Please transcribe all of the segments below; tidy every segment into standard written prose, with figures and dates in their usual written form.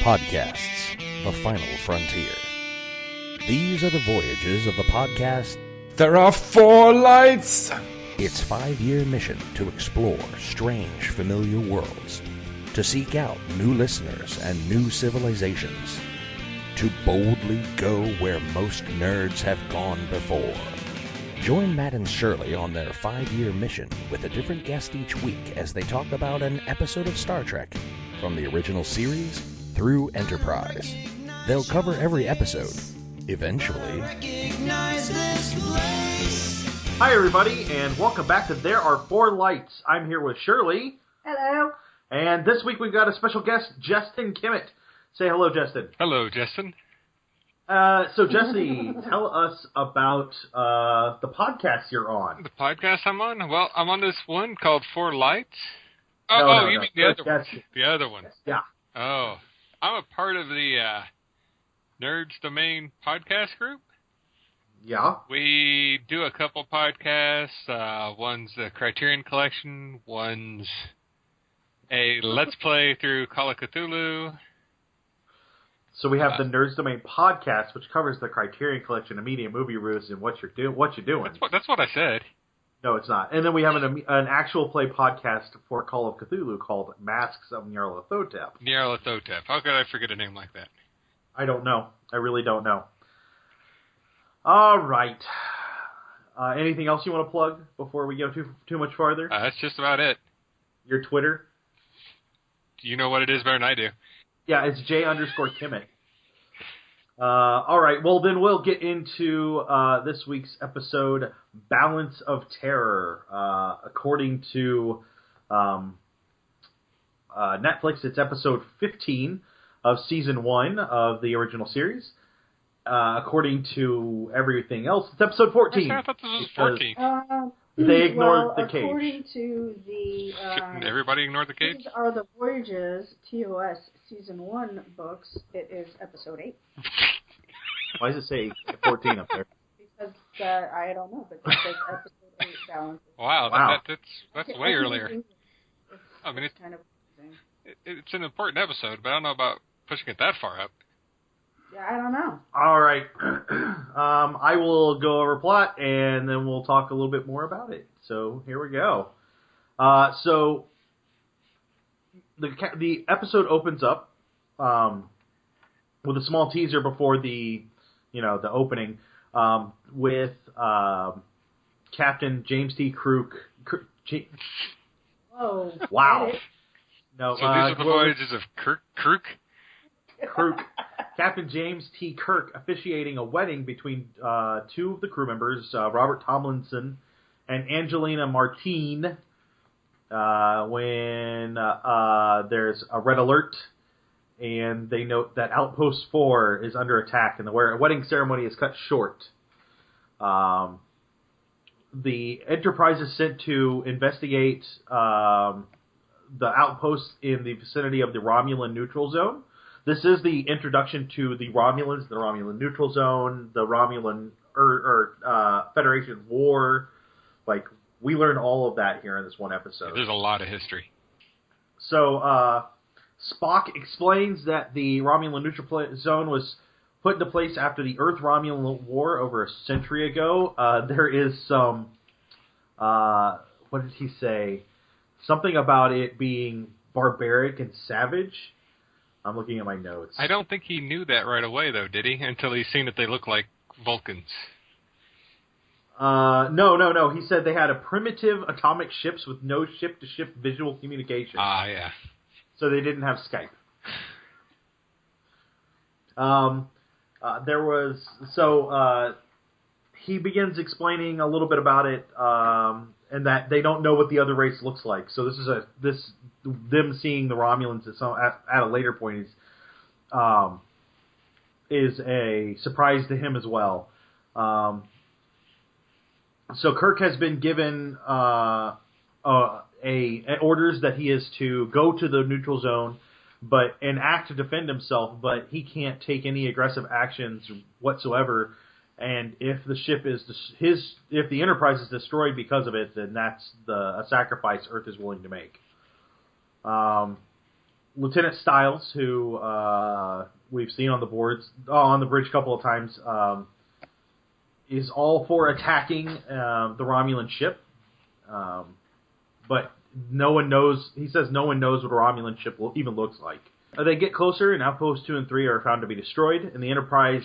Podcasts, the final frontier. These are the voyages of the podcast. There are 4 lights! Its 5-year mission to explore strange, familiar worlds, to seek out new listeners and new civilizations, to boldly go where most nerds have gone before. Join Matt and Shirley on their 5-year mission with a different guest each week as they talk about an episode of Star Trek, from the original series through Enterprise. They'll cover every episode, eventually. Hi everybody, and welcome back to There Are 4 Lights. I'm here with Shirley. Hello. And this week we've got a special guest, Jestin Kimmet. Say hello, Jestin. Hello, Jestin. So, Jesse, tell us about the podcast you're on. The podcast I'm on? Well, I'm on this one called 4 Lights. No, you mean the other one? Yes. The other one. Yeah. Oh, I'm a part of the Nerds Domain podcast group. Yeah. We do a couple podcasts. One's the Criterion Collection. One's a Let's Play through Call of Cthulhu. So we have the Nerds Domain podcast, which covers the Criterion Collection of media, movie reviews, and what you're doing. That's what I said. No, it's not. And then we have an actual play podcast for Call of Cthulhu called Masks of Nyarlathotep. Nyarlathotep. How could I forget a name like that? I don't know. I really don't know. All right. Anything else you want to plug before we go too much farther? That's just about it. Your Twitter? You know what it is better than I do. Yeah, it's J_Kimmet. All right, well, then we'll get into this week's episode, Balance of Terror. According to Netflix, it's episode 15 of Season 1 of the original series. According to everything else, it's episode 14. I thought this was 14. They ignored the cage. According to the... Shouldn't everybody ignore the cage? These are the Voyages TOS Season 1 books. It is episode 8. Why does it say 14 up there? Because, I don't know, but it says episode 8 balance. Wow. That's way earlier. It's kind of amazing. It's an important episode, but I don't know about pushing it that far up. Yeah, I don't know. All right. I will go over plot, and then we'll talk a little bit more about it. So here we go. So the episode opens up with a small teaser before the opening with Captain James T. Crook. Whoa. Wow. No. So these are the voyages of Crook? Crook. Captain James T. Kirk officiating a wedding between 2 of the crew members, Robert Tomlinson and Angelina Martine, when there's a red alert, and they note that Outpost 4 is under attack, and the wedding ceremony is cut short. The Enterprise is sent to investigate the outposts in the vicinity of the Romulan neutral zone. This is the introduction to the Romulans, the Romulan neutral zone, the Romulan Federation war. Like, we learn all of that here in this one episode. There's a lot of history. So, Spock explains that the Romulan neutral zone was put into place after the Earth-Romulan war over a century ago. There is some, what did he say? Something about it being barbaric and savage. I'm looking at my notes. I don't think he knew that right away, though, did he? Until he's seen that they look like Vulcans. No. He said they had a primitive atomic ships with no ship-to-ship visual communication. Ah, yeah. So they didn't have Skype. He begins explaining a little bit about it, and that they don't know what the other race looks like. So them seeing the Romulans at a later point is a surprise to him as well. So Kirk has been given orders that he is to go to the neutral zone, and act to defend himself, but he can't take any aggressive actions whatsoever. And if the ship is if the Enterprise is destroyed because of it, then that's a sacrifice Earth is willing to make. Lieutenant Styles, who we've seen on the bridge a couple of times, is all for attacking the Romulan ship, but no one knows. He says no one knows what a Romulan ship even looks like. They get closer, and Outposts 2 and 3 are found to be destroyed, and the Enterprise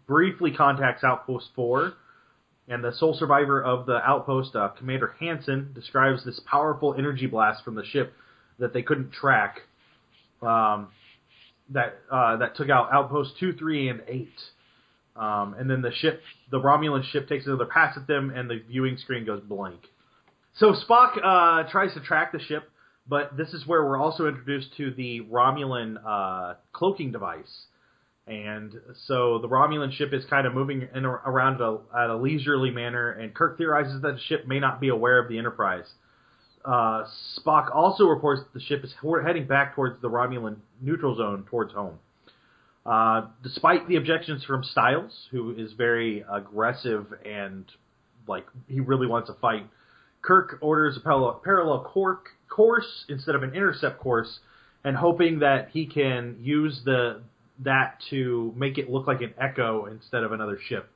briefly contacts Outpost 4, and the sole survivor of the outpost, Commander Hansen, describes this powerful energy blast from the ship that they couldn't track, that took out Outposts 2, 3, and 8. And then the Romulan ship takes another pass at them, and the viewing screen goes blank. So Spock tries to track the ship, but this is where we're also introduced to the Romulan cloaking device. And so the Romulan ship is kind of moving around at a leisurely manner, and Kirk theorizes that the ship may not be aware of the Enterprise. Spock also reports that the ship is heading back towards the Romulan neutral zone, towards home. Despite the objections from Styles, who is very aggressive and he really wants a fight, Kirk orders a parallel course instead of an intercept course, and hoping that he can use that to make it look like an Echo instead of another ship.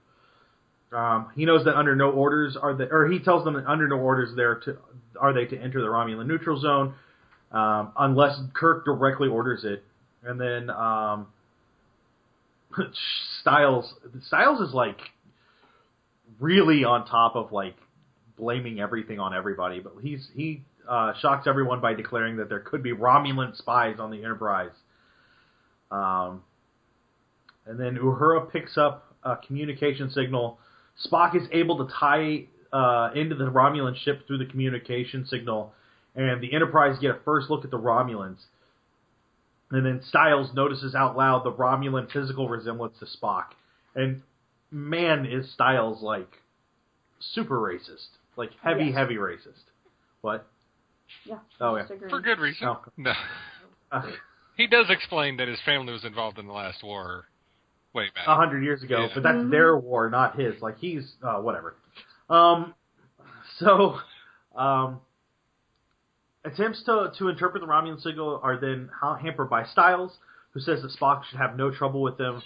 He knows that under no orders he tells them that under no orders are they to enter the Romulan neutral zone, unless Kirk directly orders it. And then Styles is really on top of blaming everything on everybody, but he shocks everyone by declaring that there could be Romulan spies on the Enterprise. And then Uhura picks up a communication signal. Spock is able to tie into the Romulan ship through the communication signal, and the Enterprise get a first look at the Romulans. And then Styles notices out loud the Romulan physical resemblance to Spock. And man, is Styles super racist. Heavy racist. What? Yeah. Oh, yeah. For good reason. Oh. No. He does explain that his family was involved in the last war way back. 100 years ago, Yeah. but that's their war, not his. He's, whatever. Attempts to interpret the Romulan signal are then hampered by Styles, who says that Spock should have no trouble with them.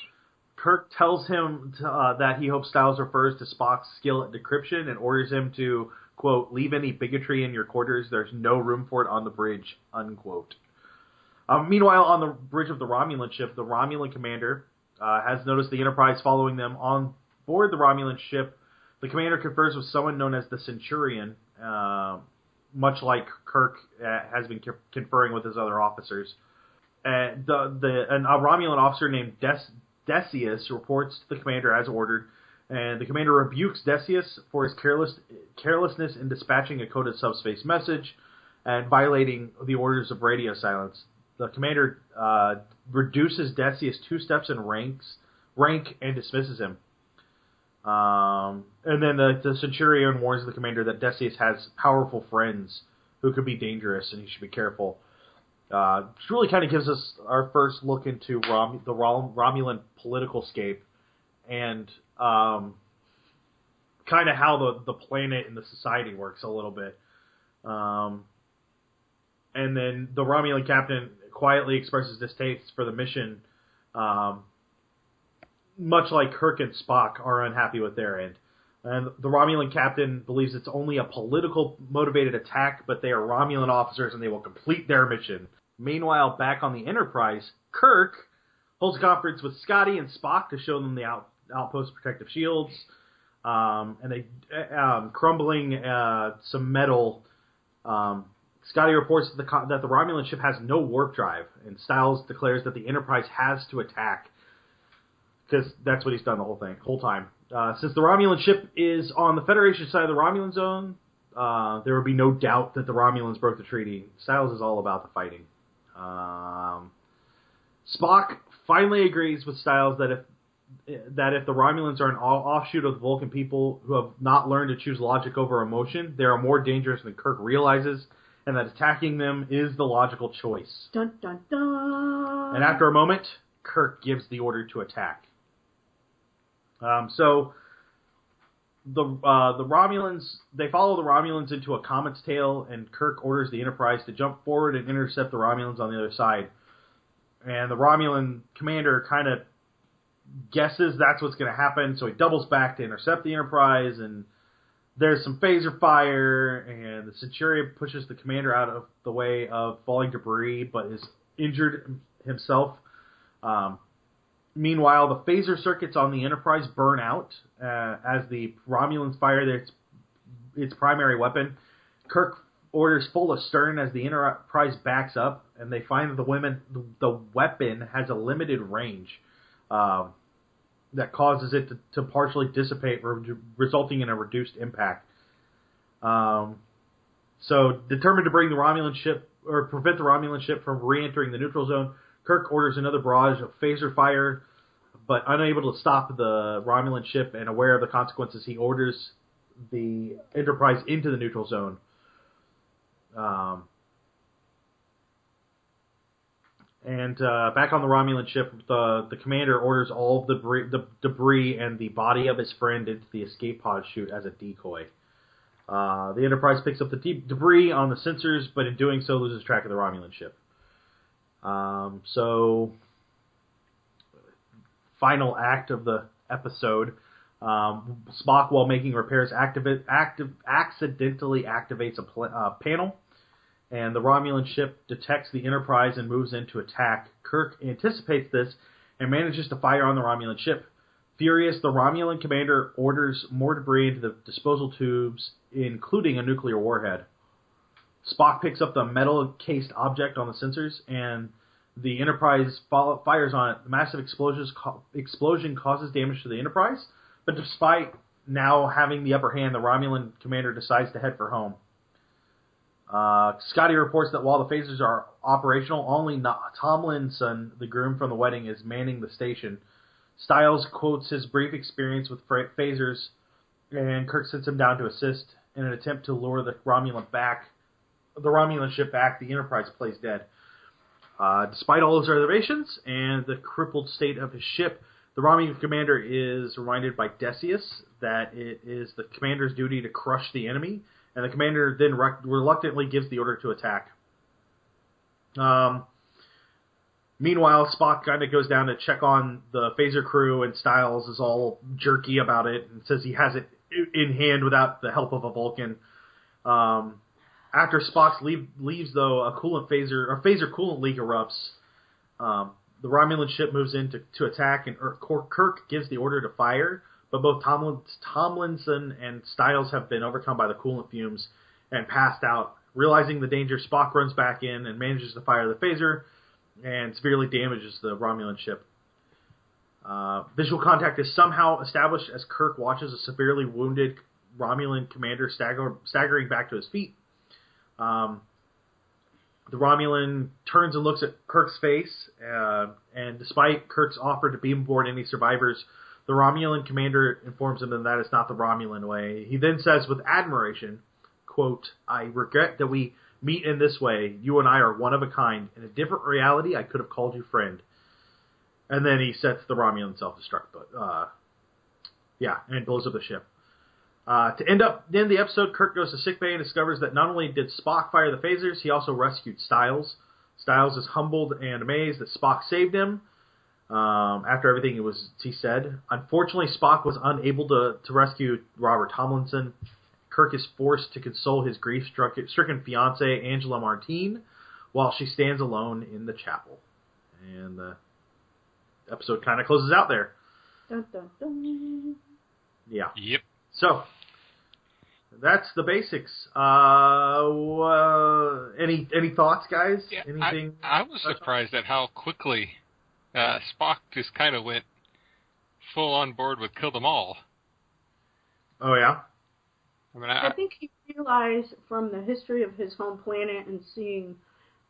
Kirk tells him that he hopes Styles refers to Spock's skill at decryption and orders him to, quote, leave any bigotry in your quarters. There's no room for it on the bridge, unquote. Meanwhile, on the bridge of the Romulan ship, the Romulan commander has noticed the Enterprise following them on board the Romulan ship. The commander confers with someone known as the Centurion, much like Kirk has been conferring with his other officers. A Romulan officer named Decius reports to the commander as ordered, and the commander rebukes Decius for his carelessness in dispatching a coded subspace message and violating the orders of radio silence. The commander reduces Decius 2 steps in rank and dismisses him. And then the Centurion warns the commander that Decius has powerful friends who could be dangerous, and he should be careful. Which really kind of gives us our first look into the Romulan political scape and kind of how the planet and the society works a little bit. And then the Romulan captain quietly expresses distaste for the mission, much like Kirk and Spock are unhappy with their end. And the Romulan captain believes it's only a political motivated attack, but they are Romulan officers and they will complete their mission. Meanwhile, back on the Enterprise, Kirk holds a conference with Scotty and Spock to show them the outpost protective shields, and they crumbling some metal. Scotty reports that the Romulan ship has no warp drive, and Styles declares that the Enterprise has to attack, because that's what he's done the whole time. Since the Romulan ship is on the Federation side of the Romulan zone, there would be no doubt that the Romulans broke the treaty. Styles is all about the fighting. Spock finally agrees with Styles that if the Romulans are an offshoot of the Vulcan people who have not learned to choose logic over emotion, they are more dangerous than Kirk realizes, and that attacking them is the logical choice. Dun, dun, dun. And after a moment, Kirk gives the order to attack. So the Romulans, they follow the Romulans into a comet's tail, and Kirk orders the Enterprise to jump forward and intercept the Romulans on the other side. And the Romulan commander kind of guesses that's what's going to happen, so he doubles back to intercept the Enterprise, and there's some phaser fire, and the Centurion pushes the commander out of the way of falling debris, but is injured himself. Meanwhile, the phaser circuits on the Enterprise burn out as the Romulans fire its primary weapon. Kirk orders full astern as the Enterprise backs up, and they find that the weapon has a limited range that causes it to partially dissipate, resulting in a reduced impact. So, determined to bring the Romulan ship, or prevent the Romulan ship from re-entering the neutral zone, Kirk orders another barrage of phaser fire, but unable to stop the Romulan ship and aware of the consequences, he orders the Enterprise into the neutral zone. Back on the Romulan ship, the commander orders all of the debris and the body of his friend into the escape pod chute as a decoy. The Enterprise picks up the debris on the sensors, but in doing so loses track of the Romulan ship. So, final act of the episode. Spock, while making repairs, accidentally activates a panel, and the Romulan ship detects the Enterprise and moves in to attack. Kirk anticipates this and manages to fire on the Romulan ship. Furious, the Romulan commander orders more debris into the disposal tubes, including a nuclear warhead. Spock picks up the metal-cased object on the sensors, and the Enterprise fires on it. The massive explosion causes damage to the Enterprise, but despite now having the upper hand, the Romulan commander decides to head for home. Scotty reports that while the phasers are operational, only Tomlinson, the groom from the wedding, is manning the station. Styles quotes his brief experience with phasers, and Kirk sits him down to assist in an attempt to lure the Romulan ship back. The Enterprise plays dead. Despite all his reservations and the crippled state of his ship, the Romulan commander is reminded by Decius that it is the commander's duty to crush the enemy, and the commander then reluctantly gives the order to attack. Meanwhile, Spock kind of goes down to check on the phaser crew, and Styles is all jerky about it and says he has it in hand without the help of a Vulcan. After Spock leaves, though, a phaser coolant leak erupts. The Romulan ship moves in to attack, and Kirk gives the order to fire, but both Tomlinson and Styles have been overcome by the coolant fumes and passed out. Realizing the danger, Spock runs back in and manages to fire the phaser and severely damages the Romulan ship. Visual contact is somehow established as Kirk watches a severely wounded Romulan commander staggering back to his feet. The Romulan turns and looks at Kirk's face, and despite Kirk's offer to beam aboard any survivors, the Romulan commander informs him that is not the Romulan way. He then says with admiration, quote, "I regret that we meet in this way. You and I are one of a kind. In a different reality, I could have called you friend." And then he sets the Romulan self-destruct, and blows up the ship. To end the episode, Kirk goes to sickbay and discovers that not only did Spock fire the phasers, he also rescued Styles. Styles is humbled and amazed that Spock saved him after everything he said. Unfortunately, Spock was unable to rescue Robert Tomlinson. Kirk is forced to console his grief-stricken fiancée, Angela Martine, while she stands alone in the chapel. And the episode kind of closes out there. Dun, dun, dun. Yeah. Yep. So, that's the basics. Any thoughts, guys? Yeah, Anything? I was surprised at how quickly Spock just kind of went full on board with kill them all. Oh, yeah? I mean, I think he realized from the history of his home planet and seeing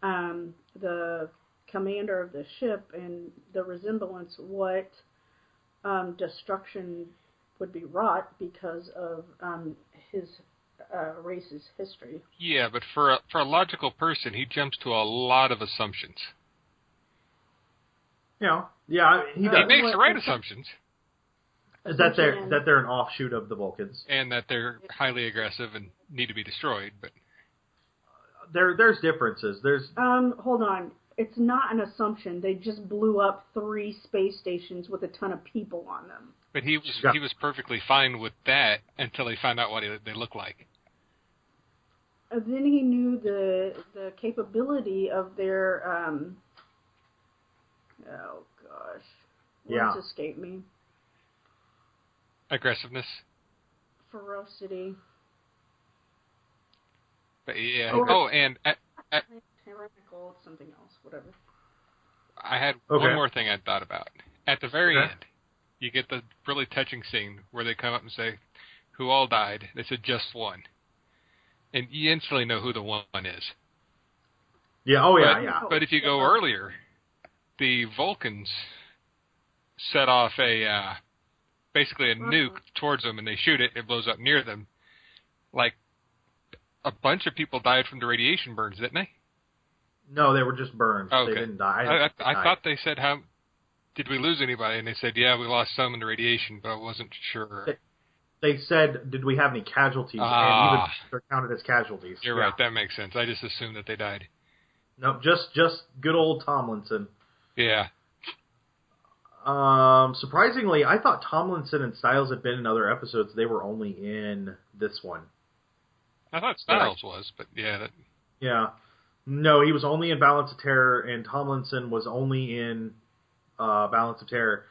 the commander of the ship and the resemblance what destruction would be wrought because of his race's history. Yeah, but for a logical person, he jumps to a lot of assumptions. Yeah, he does. He makes the right assumptions. That they're an offshoot of the Vulcans, and that they're highly aggressive and need to be destroyed. But there's differences. There's hold on. it's not an assumption. They just blew up 3 space stations with a ton of people on them. But he was perfectly fine with that until he found out what they look like. Then he knew the capability of their oh gosh, words escape me. Aggressiveness. Ferocity. But yeah. And tyrannical, something else, whatever. I had one more thing I thought about. At the very end, you get the really touching scene where they come up and say, "Who all died?" They said, "Just one." And you instantly know who the one is. Yeah, yeah. But if you go earlier, the Vulcans set off basically a nuke towards them, and they shoot it. It blows up near them. Like, a bunch of people died from the radiation burns, didn't they? No, they were just burns. Okay. They didn't die. I thought they said, "How did we lose anybody?" And they said, "Yeah, we lost some in the radiation," but I wasn't sure. They said, "Did we have any casualties?" And even they're counted as casualties. You're right. That makes sense. I just assumed that they died. No, just good old Tomlinson. Yeah. Surprisingly, I thought Tomlinson and Styles had been in other episodes. They were only in this one. I thought Styles was, but yeah. Yeah. No, he was only in Balance of Terror, and Tomlinson was only in Balance of Terror.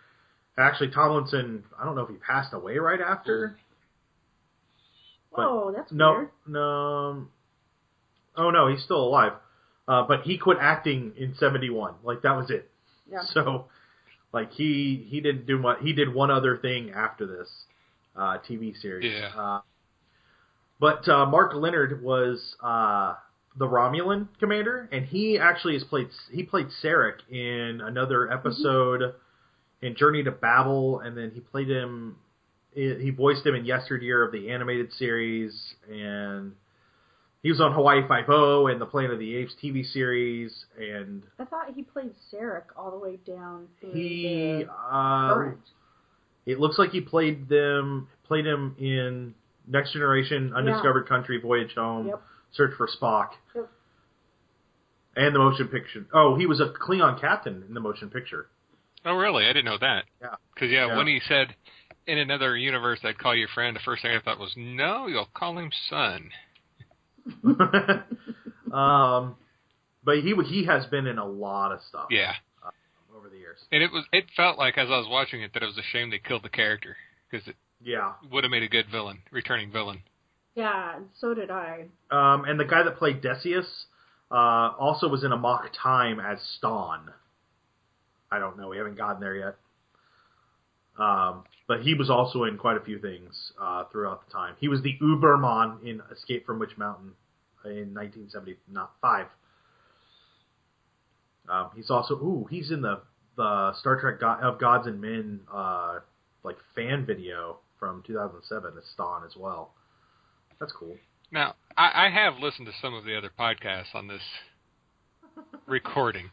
Actually, Tomlinson, I don't know if he passed away right after. Whoa, that's weird. No. Oh, no, he's still alive. But he quit acting in 71. Like, that was it. Yeah. So, like, he didn't do much. He did one other thing after this TV series. Yeah. But Mark Leonard was the Romulan commander, and he actually played Sarek in another episode in Journey to Babel, and then he voiced him in Yesteryear of the animated series, and he was on Hawaii Five-0 and the Planet of the Apes TV series, and I thought he played Sarek all the way down through the current. It looks like he played him in Next Generation, Undiscovered Country, Voyage Home, Search for Spock, and the motion picture. Oh, he was a Klingon captain in the motion picture. Oh, really? I didn't know that. Yeah. Because, when he said, "In another universe, I'd call you friend," the first thing I thought was, no, you'll call him son. But he has been in a lot of stuff. Yeah. Over the years. And it felt like, as I was watching it, that it was a shame they killed the character. Because it would have made a good returning villain. Yeah, so did I. And the guy that played Decius also was in Amok Time as Ston. I don't know. We haven't gotten there yet. But he was also in quite a few things throughout the time. He was the Uberman in Escape from Witch Mountain in 1975. He's also he's in the Star Trek of Gods and Men fan video from 2007 as Ston as well. That's cool. Now, I have listened to some of the other podcasts on this recording.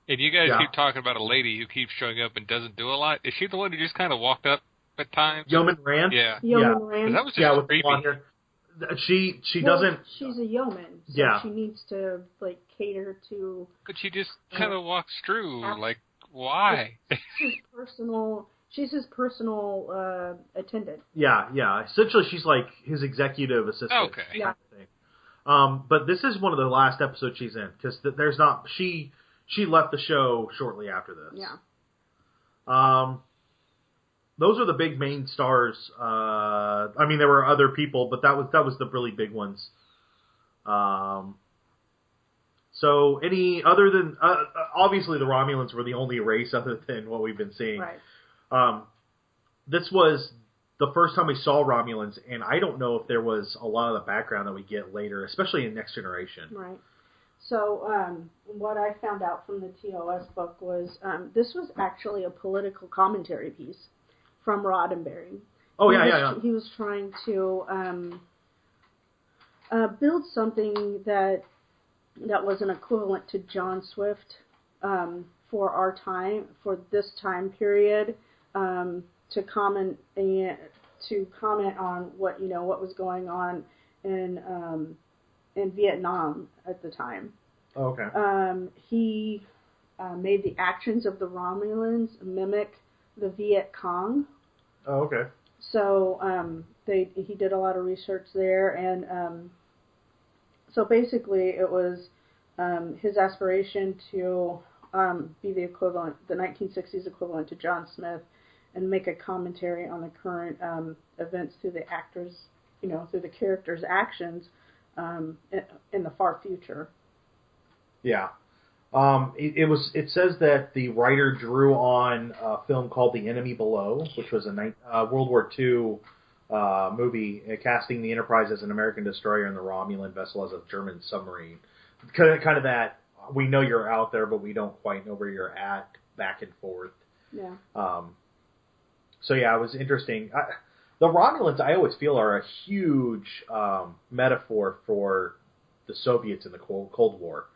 And you guys keep talking about a lady who keeps showing up and doesn't do a lot. Is she the one who just kind of walked up at times? Yeoman Rand? Yeah. Yeoman Rand? That was just creepy. She doesn't... She's a yeoman, so she needs to, cater to... But she just kind of walks through, why? She's his personal attendant. Yeah. Essentially, she's like his executive assistant. Okay. Yeah. But this is one of the last episodes she's in, because there's not... She left the show shortly after this. Yeah. Those are the big main stars. There were other people, but that was the really big ones. So any other than obviously the Romulans were the only race other than what we've been seeing. Right. This was the first time we saw Romulans, and I don't know if there was a lot of the background that we get later, especially in Next Generation. Right. So what I found out from the TOS book was this was actually a political commentary piece from Roddenberry. He was trying to build something that was an equivalent to John Swift for our time, for this time period, to comment on what was going on in Vietnam at the time. Okay. made the actions of the Romulans mimic the Viet Cong. Oh, okay. So he did a lot of research there, and so basically it was his aspiration to be the equivalent, the 1960s equivalent to John Smith, and make a commentary on the current events through the actors, through the characters' actions in the far future. Yeah. It says that the writer drew on a film called The Enemy Below, which was a World War II movie casting the Enterprise as an American destroyer and the Romulan vessel as a German submarine. Kind of that, we know you're out there, but we don't quite know where you're at, back and forth. Yeah. So yeah, it was interesting. The Romulans, I always feel, are a huge metaphor for the Soviets in the Cold War.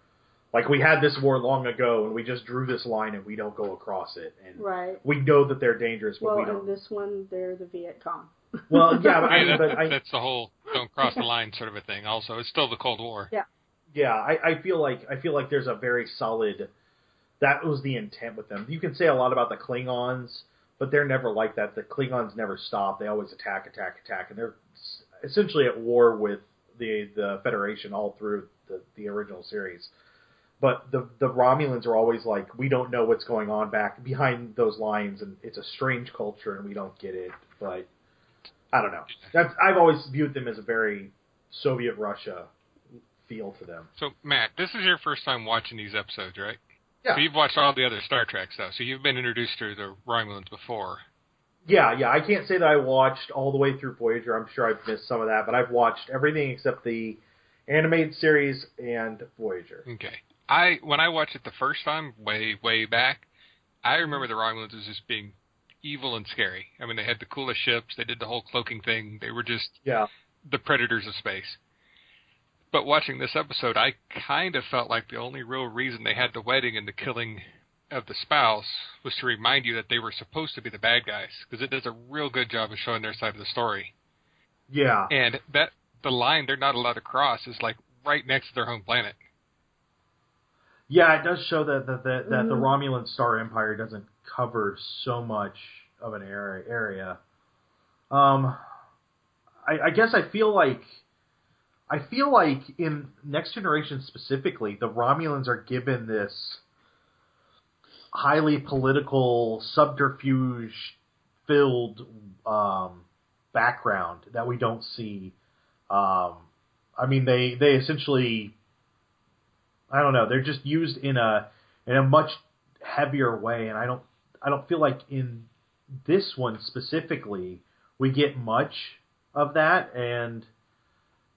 Like, we had this war long ago, and we just drew this line, and we don't go across it. And right. We know that they're dangerous, but we don't. Well, in this one, they're the Viet Cong. Well, yeah, but that's the whole don't cross the line sort of a thing. Also, it's still the Cold War. Yeah. Yeah, I feel like there's a very solid. That was the intent with them. You can say a lot about the Klingons, but they're never like that. The Klingons never stop. They always attack, and they're essentially at war with the Federation all through the original series. But the Romulans are always like, we don't know what's going on back behind those lines, and it's a strange culture, and we don't get it. But I don't know. I've always viewed them as a very Soviet Russia feel to them. So, Matt, this is your first time watching these episodes, right? Yeah. So you've watched all the other Star Trek stuff, so you've been introduced to the Romulans before. Yeah. I can't say that I watched all the way through Voyager. I'm sure I've missed some of that, but I've watched everything except the animated series and Voyager. Okay. When I watched it the first time, way back, I remember the Romulans as just being evil and scary. I mean, they had the coolest ships. They did the whole cloaking thing. They were just the predators of space. But watching this episode, I kind of felt like the only real reason they had the wedding and the killing of the spouse was to remind you that they were supposed to be the bad guys, because it does a real good job of showing their side of the story. Yeah. And the line they're not allowed to cross is like right next to their home planet. Yeah, it does show that the Romulan Star Empire doesn't cover so much of an area. I guess I feel like in Next Generation specifically, the Romulans are given this highly political, subterfuge-filled background that we don't see. I mean, they essentially, I don't know, they're just used in a much heavier way, and I don't feel like in this one specifically we get much of that, and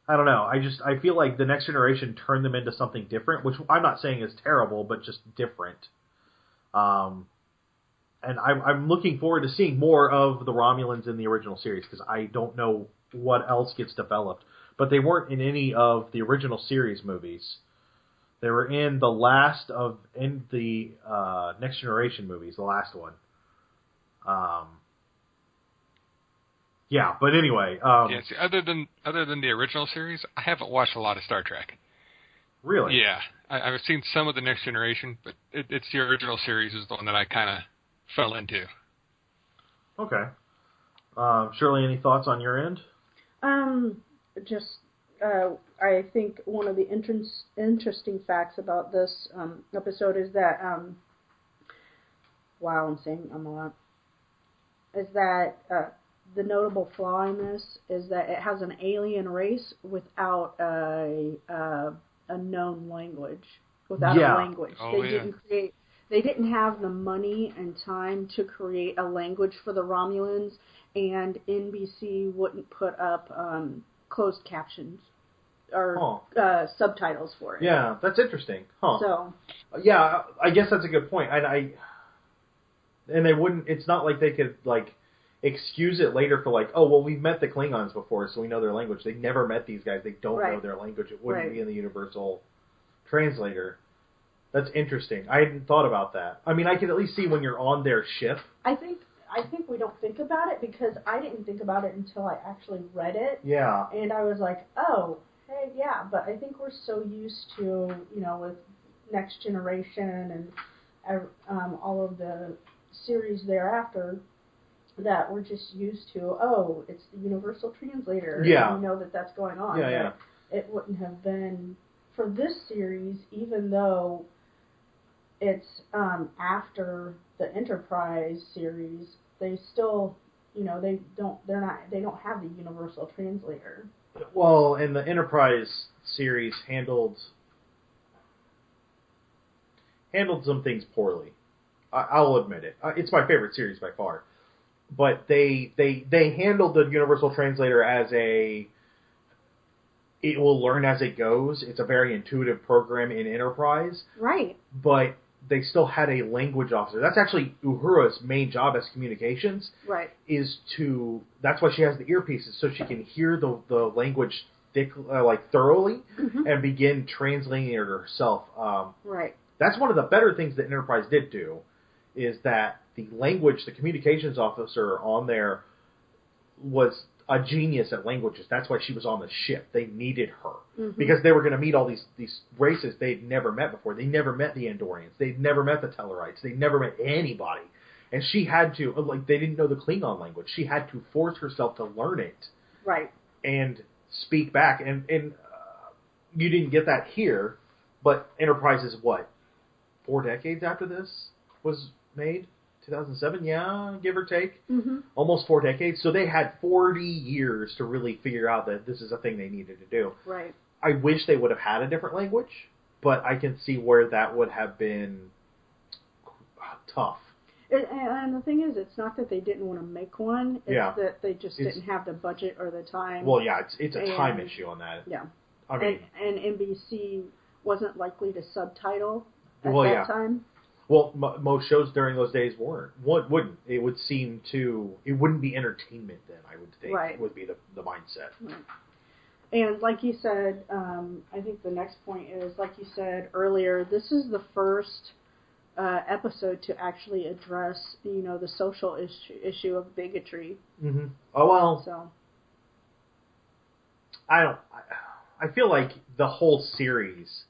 I don't know. I feel like the Next Generation turned them into something different, which I'm not saying is terrible, but just different. And I'm looking forward to seeing more of the Romulans in the original series, because I don't know what else gets developed. But they weren't in any of the original series movies. They were in the Next Generation movies, the last one. Yeah, but anyway. See, other than the original series, I haven't watched a lot of Star Trek. Really? Yeah, I've seen some of the Next Generation, but it's the original series is the one that I kind of fell into. Okay. Shirley, any thoughts on your end? I think one of the interesting facts about this episode is that, wow, I'm saying I'm a lot, is that the notable flaw in this is that it has an alien race without a known language, without a language. They didn't have the money and time to create a language for the Romulans, and NBC wouldn't put up closed captions or subtitles for it. Yeah, that's interesting. Huh. So, yeah, I guess that's a good point. And they wouldn't. It's not like they could excuse it later for we've met the Klingons before, so we know their language. They never met these guys. They don't know their language. It wouldn't be in the universal translator. That's interesting. I hadn't thought about that. I mean, I can at least see when you're on their ship. I think we don't think about it, because I didn't think about it until I actually read it. Yeah. And I was like, oh, hey, yeah. But I think we're so used to, with Next Generation and of the series thereafter that we're just used to, oh, it's the universal translator. Yeah. And we know that that's going on. Yeah. It wouldn't have been for this series, even though it's after the Enterprise series, they still, they don't have the universal translator. Well, and the Enterprise series handled some things poorly. I'll admit it. It's my favorite series by far. But they handled the universal translator as it will learn as it goes. It's a very intuitive program in Enterprise. Right. But they still had a language officer. That's actually Uhura's main job as communications. Right. That's why she has the earpieces, so she can hear the language thoroughly and begin translating it herself. Right. That's one of the better things that Enterprise did do, is that the communications officer on there was a genius at languages. That's why she was on the ship. They needed her because they were going to meet all these races they'd never met before. They never met the Andorians. They'd never met the Tellarites. They'd never met anybody. And she had to, they didn't know the Klingon language. She had to force herself to learn it. Right. And speak back. And you didn't get that here, but Enterprise is what? 4 decades after this was made? 2007, yeah, give or take. Almost 4 decades. So they had 40 years to really figure out that this is a thing they needed to do. Right. I wish they would have had a different language, but I can see where that would have been tough. And the thing is, it's not that they didn't want to make one. It's that they just didn't have the budget or the time. Well, yeah, it's a time issue on that. Yeah. I mean, and NBC wasn't likely to subtitle at that time. Well, most shows during those days wouldn't. It would seem it wouldn't be entertainment then, I would think. Right. Would be the mindset. Right. And like you said, I think the next point is, like you said earlier, this is the first episode to actually address, the social issue of bigotry. Oh, well. So. I feel like the whole series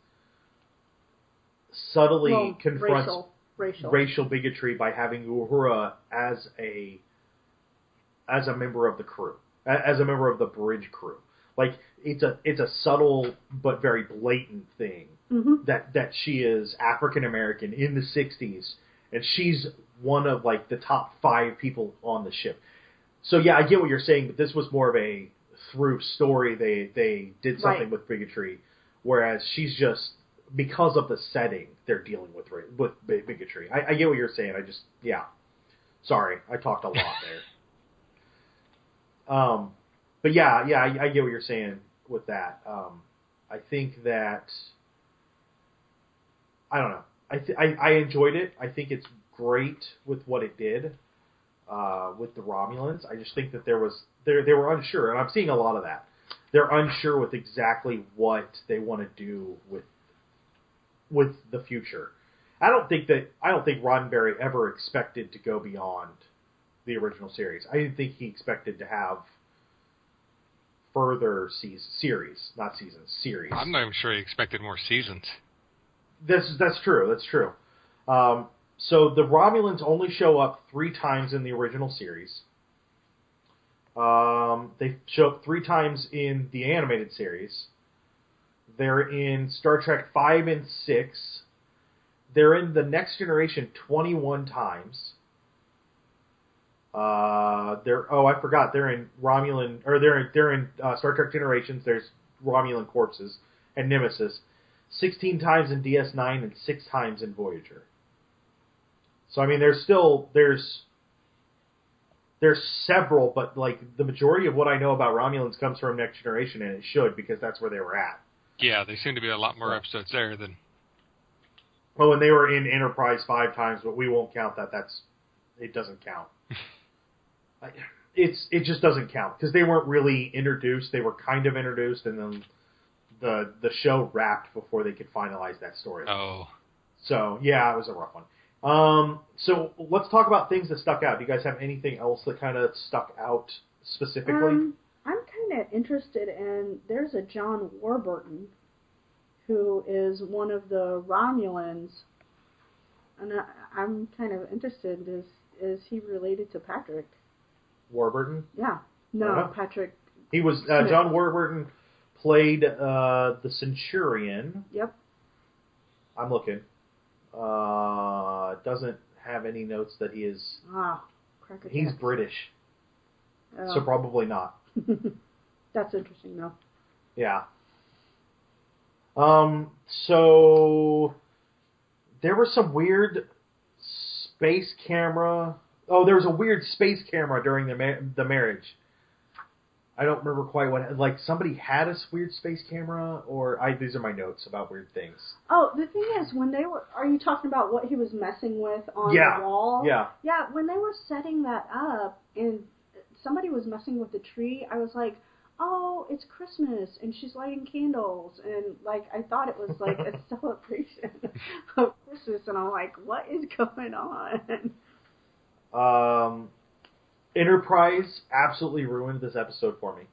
subtly confronts racial bigotry by having Uhura as a member of the crew, as a member of the bridge crew. Like it's a subtle but very blatant thing that she is African American in the 60s, and she's one of the top 5 people on the ship. So yeah, I get what you're saying, but this was more of a through story. They did something with bigotry, whereas she's just, because of the setting, they're dealing with bigotry. I get what you're saying. Sorry, I talked a lot there. But yeah, I get what you're saying with that. I think that, I don't know. I enjoyed it. I think it's great with what it did with the Romulans. I just think that they were unsure, and I'm seeing a lot of that. They're unsure with exactly what they want to do with the future. I don't think Roddenberry ever expected to go beyond the original series. I didn't think he expected to have further series. I'm not even sure he expected more seasons. That's true. That's true. So the Romulans only show up 3 times in the original series. They show up 3 times in the animated series. They're in Star Trek 5 and 6. They're in The Next Generation 21 times. I forgot. They're in Romulan, or they're in Star Trek Generations. There's Romulan corpses and Nemesis. 16 times in DS9 and 6 times in Voyager. So I mean, there's several, but the majority of what I know about Romulans comes from Next Generation, and it should, because that's where they were at. Yeah, they seem to be a lot more episodes there than. Well, and they were in Enterprise 5 times, but we won't count that. It doesn't count. It just doesn't count because they weren't really introduced. They were kind of introduced, and then the show wrapped before they could finalize that story. Oh. So yeah, it was a rough one. So let's talk about things that stuck out. Do you guys have anything else that kind of stuck out specifically? I'm kind of interested in, there's a John Warburton who is one of the Romulans And I'm kind of interested. Is he related to Patrick Warburton? Yeah. No, Patrick. He was John Warburton played the Centurion. Yep. I'm looking. Doesn't have any notes that he is. He's British. Oh. So probably not. That's interesting, though. Yeah. So there was some weird space camera. Oh, there was a weird space camera during the marriage. I don't remember quite what. Like somebody had a weird space camera, or these are my notes about weird things. Oh, the thing is, when they were, are you talking about what he was messing with on the wall? Yeah. Yeah. When they were setting that up, and somebody was messing with the tree, I was like, oh, it's Christmas, and she's lighting candles, and like I thought it was like a celebration of Christmas, and I'm like, what is going on? Enterprise absolutely ruined this episode for me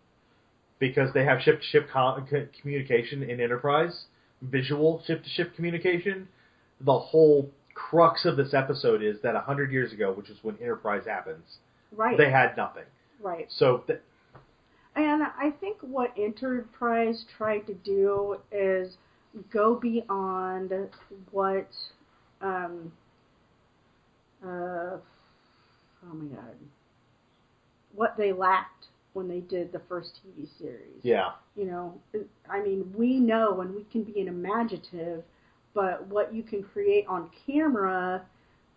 because they have ship-to-ship communication in Enterprise, visual ship-to-ship communication. The whole crux of this episode is that 100 years ago, which is when Enterprise happens, they had nothing. Right. So. And I think what Enterprise tried to do is go beyond what, oh my God, what they lacked when they did the first TV series. Yeah. You know, I mean, we know and we can be an imaginative, but what you can create on camera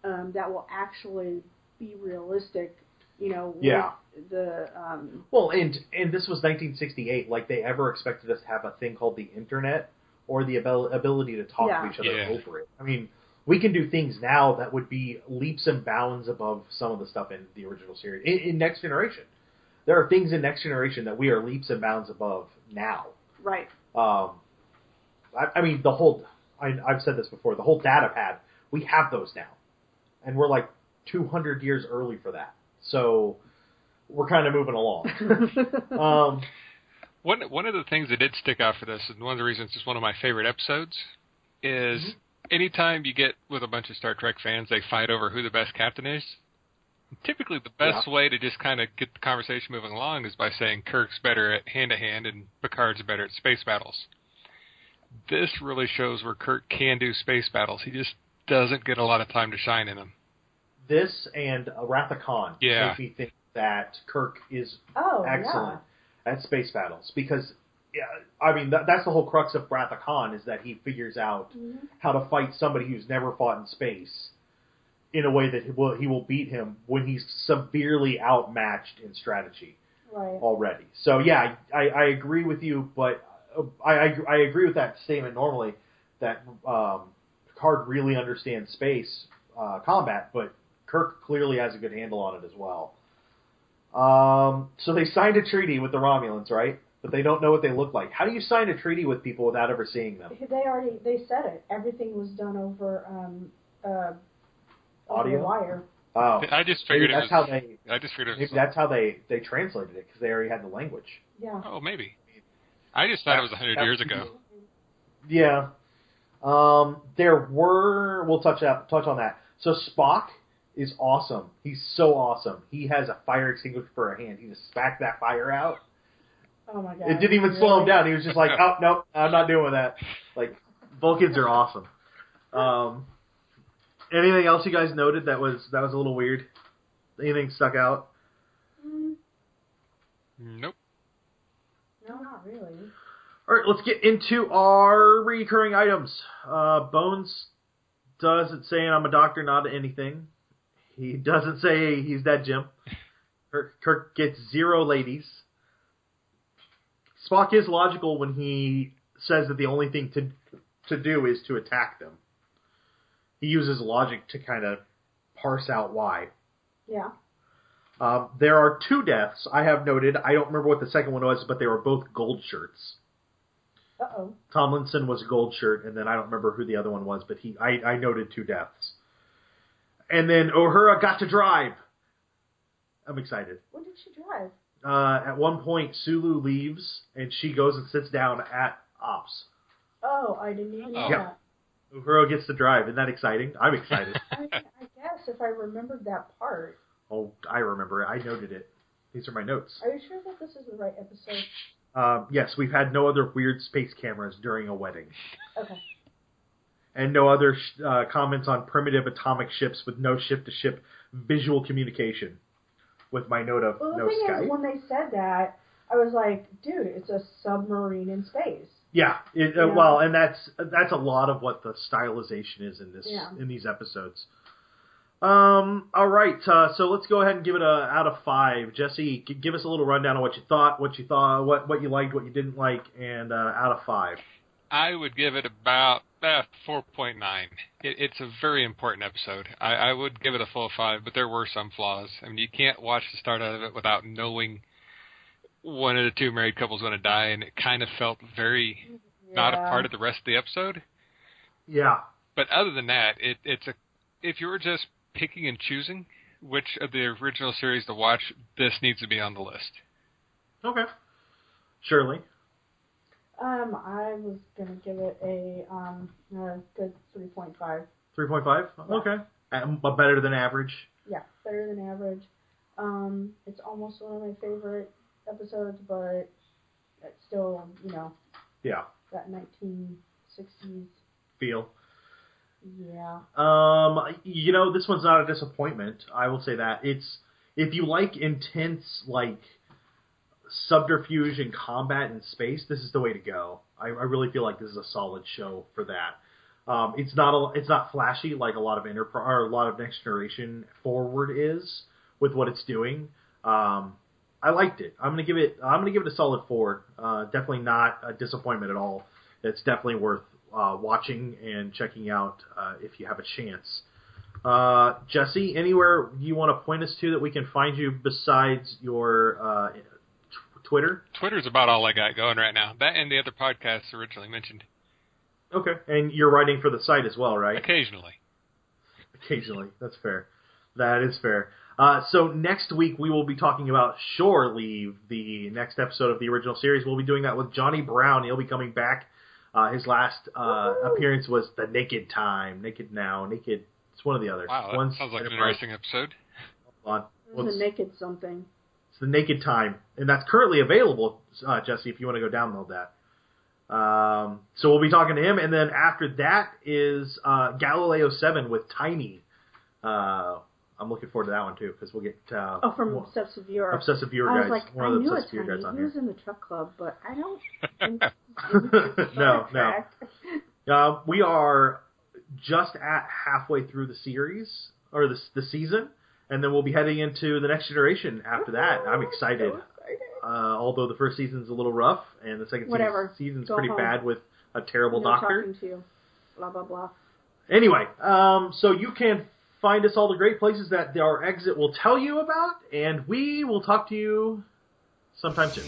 that will actually be realistic, you know, with the... Well, and this was 1968. Like, they ever expected us to have a thing called the Internet or the ability to talk to each other over it. I mean, we can do things now that would be leaps and bounds above some of the stuff in the original series. In Next Generation. There are things in Next Generation that we are leaps and bounds above now. Right. I mean, the whole... I've said this before. The whole data pad, we have those now. And we're like 200 years early for that. So we're kind of moving along. One of the things that did stick out for this, and one of the reasons it's one of my favorite episodes, is anytime you get with a bunch of Star Trek fans, they fight over who the best captain is. Typically, the best way to just kind of get the conversation moving along is by saying Kirk's better at hand-to-hand and Picard's better at space battles. This really shows where Kirk can do space battles. He just doesn't get a lot of time to shine in them. This and Wrath of Khan make me think that Kirk is excellent at space battles. Because, I mean, that's the whole crux of Wrath of Khan, is that he figures out how to fight somebody who's never fought in space in a way that he will beat him when he's severely outmatched in strategy already. So, yeah, I agree with you, but I agree with that statement normally, that Picard really understands space combat, but Kirk clearly has a good handle on it as well. So they signed a treaty with the Romulans, right? But they don't know what they look like. How do you sign a treaty with people without ever seeing them? They said it. Everything was done over audio wire. Oh, I just figured that's how they translated it because they already had the language. Yeah. Oh, maybe. I just thought it was 100 years ago. Yeah. We'll touch on that. So Spock is awesome. He's so awesome. He has a fire extinguisher for a hand. He just smacked that fire out. Oh my God. It didn't even slow him down. He was just like, oh, no, I'm not doing that. Like, Vulcans are awesome. Anything else you guys noted that was a little weird? Anything stuck out? Nope. No, not really. All right, let's get into our recurring items. Bones doesn't say I'm a doctor, not anything. He doesn't say he's that Jim. Kirk gets 0 ladies. Spock is logical when he says that the only thing to do is to attack them. He uses logic to kind of parse out why. Yeah. There are 2 deaths I have noted. I don't remember what the second one was, but they were both gold shirts. Uh-oh. Tomlinson was a gold shirt, and then I don't remember who the other one was, but I noted 2 deaths. And then Uhura got to drive. I'm excited. When did she drive? At one point, Sulu leaves, and she goes and sits down at Ops. Oh, I didn't even know that. Uhura gets to drive. Isn't that exciting? I'm excited. I guess if I remembered that part. Oh, I remember it. I noted it. These are my notes. Are you sure that this is the right episode? Yes, we've had no other weird space cameras during a wedding. Okay. And no other comments on primitive atomic ships with no ship-to-ship visual communication. With my note of no Skype. Well, the thing is, when they said that, I was like, dude, it's a submarine in space. Yeah. Well, and that's a lot of what the stylization is in in these episodes. All right. So let's go ahead and give it a out of 5. Jesse, give us a little rundown of what you thought, what you liked, what you didn't like, and out of 5. I would give it about 4.9. It's a very important episode. I would give it a full 5, but there were some flaws. I mean, you can't watch the start of it without knowing one of the two married couples going to die, and it kind of felt very not a part of the rest of the episode. Yeah. But other than that, if you were just picking and choosing which of the original series to watch, this needs to be on the list. Okay. Shirley? I was going to give it a good 3.5. 3.5? Yeah. Okay. But better than average? Yeah, better than average. It's almost one of my favorite episodes, but it's still, yeah, that 1960s feel. Yeah. This one's not a disappointment. I will say that. If you like intense, subterfuge and combat in space, this is the way to go. I really feel like this is a solid show for that. It's not flashy like a lot of Next Generation Forward is with what it's doing. I liked it. I'm gonna give it a solid 4. Definitely not a disappointment at all. It's definitely worth watching and checking out if you have a chance. Jesse, anywhere you want to point us to that we can find you besides your Twitter? Twitter's about all I got going right now. That and the other podcasts originally mentioned. Okay, and you're writing for the site as well, right? Occasionally. That's fair. That is fair. So next week we will be talking about Shore Leave, the next episode of the original series. We'll be doing that with Johnny Brown. He'll be coming back. His last appearance was The Naked Time. Naked Now. Naked. It's one or the other. Wow, that sounds like an interesting episode. Hold on. It's The Naked something. It's The Naked Time. And that's currently available, Jesse, if you want to go download that. So we'll be talking to him. And then after that is Galileo 7 with Tiny. I'm looking forward to that one, too, because we'll get... from Obsessive Viewer. Obsessive Viewer guys. I was like, one of the Obsessive Viewer guys on he here. was in the truck club, but I don't think No. We are just at halfway through the series, or the season, and then we'll be heading into the Next Generation after that. I'm excited. Although the first season's a little rough, and the second season's pretty bad with a terrible doctor. Talking to you. Blah, blah, blah. Anyway, so you can find us all the great places that our exit will tell you about, and we will talk to you sometime soon.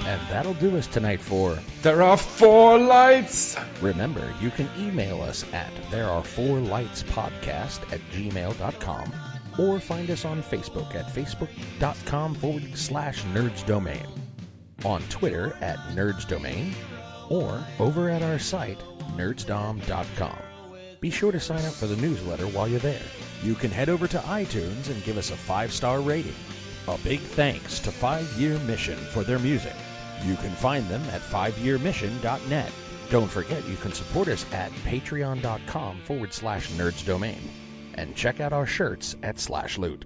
And that'll do us tonight for There Are 4 Lights. Remember, you can email us at thereare4lightspodcast@gmail.com or find us on Facebook at facebook.com/nerdsdomain, on Twitter at nerdsdomain, or over at our site, nerdsdom.com. Be sure to sign up for the newsletter while you're there. You can head over to iTunes and give us a 5-star rating. A big thanks to 5 Year Mission for their music. You can find them at 5yearmission.net. Don't forget you can support us at patreon.com/nerdsdomain. And check out our shirts at /loot.